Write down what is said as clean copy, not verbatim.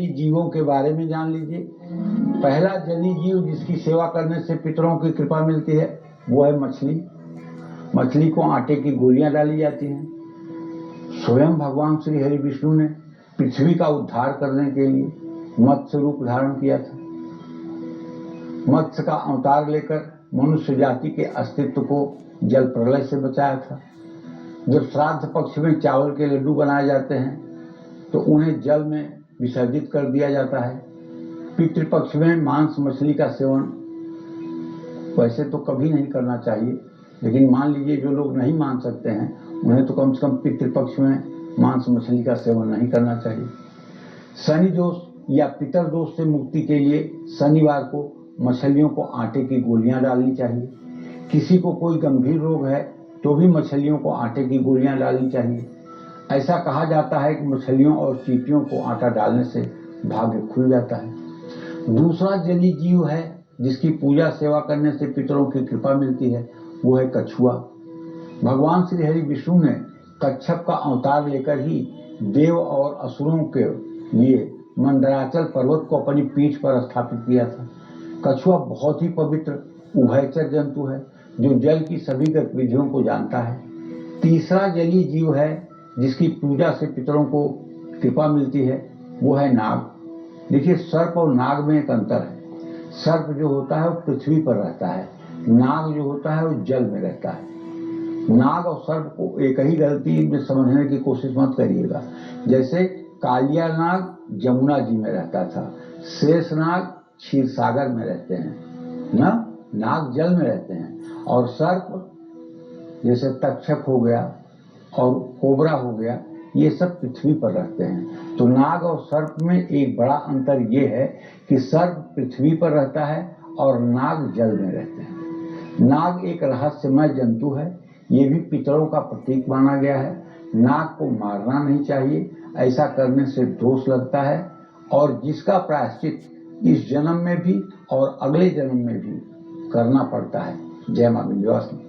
जलीय जीवों के बारे में जान लीजिए। पहला जलीय जीव जिसकी सेवा करने से पितरों की कृपा मिलती है वो है मछली। मछली को आटे की गोलियां डाली जाती हैं। स्वयं भगवान श्री हरि विष्णु ने पृथ्वी का उद्धार करने के लिए मत्स्य रूप धारण किया था। मत्स्य का अवतार लेकर मनुष्य जाति के अस्तित्व को जल प्रलय से बचाया था। जब श्राद्ध पक्ष में चावल के लड्डू बनाए जाते हैं तो उन्हें जल में विसर्जित कर दिया जाता है। पितृपक्ष में मांस मछली का सेवन वैसे तो कभी नहीं करना चाहिए, लेकिन मान लीजिए जो लोग नहीं मान सकते हैं उन्हें तो कम से कम पितृपक्ष में मांस मछली का सेवन नहीं करना चाहिए। शनि दोष या पितर दोष से मुक्ति के लिए शनिवार को मछलियों को आटे की गोलियां डालनी चाहिए। किसी को कोई गंभीर रोग है तो भी मछलियों को आटे की गोलियां डालनी चाहिए। ऐसा कहा जाता है कि मछलियों और चींटियों को आटा डालने से भाग्य खुल जाता है। दूसरा जलीय जीव है जिसकी पूजा सेवा करने से पितरों की कृपा मिलती है, वो है कछुआ। भगवान श्री हरि विष्णु ने कच्छप का अवतार लेकर ही देव और असुरों के लिए मंदराचल पर्वत को अपनी पीठ पर स्थापित किया था। कछुआ बहुत ही पवित्र उभयचर जंतु है जो जल की सभी गतिविधियों को जानता है। तीसरा जलीय जीव है जिसकी पूजा से पितरों को कृपा मिलती है, वो है नाग। देखिए, सर्प और नाग में एक अंतर है। सर्प जो होता है वो पृथ्वी पर रहता है, नाग जो होता है वो जल में रहता है। नाग और सर्प को एक ही गलती में समझने की कोशिश मत करिएगा। जैसे कालिया नाग जमुना जी में रहता था, शेष नाग क्षीर सागर में रहते हैं ना, नाग जल में रहते हैं। और सर्प जैसे तक्षक हो गया और कोबरा हो गया, ये सब पृथ्वी पर रहते हैं। तो नाग और सर्प में एक बड़ा अंतर ये है कि सर्प पृथ्वी पर रहता है और नाग जल में रहते हैं। नाग एक रहस्यमय जंतु है, ये भी पितरों का प्रतीक माना गया है। नाग को मारना नहीं चाहिए, ऐसा करने से दोष लगता है और जिसका प्रायश्चित इस जन्म में भी और अगले जन्म में भी करना पड़ता है। जय मां विंध्यवासिनी।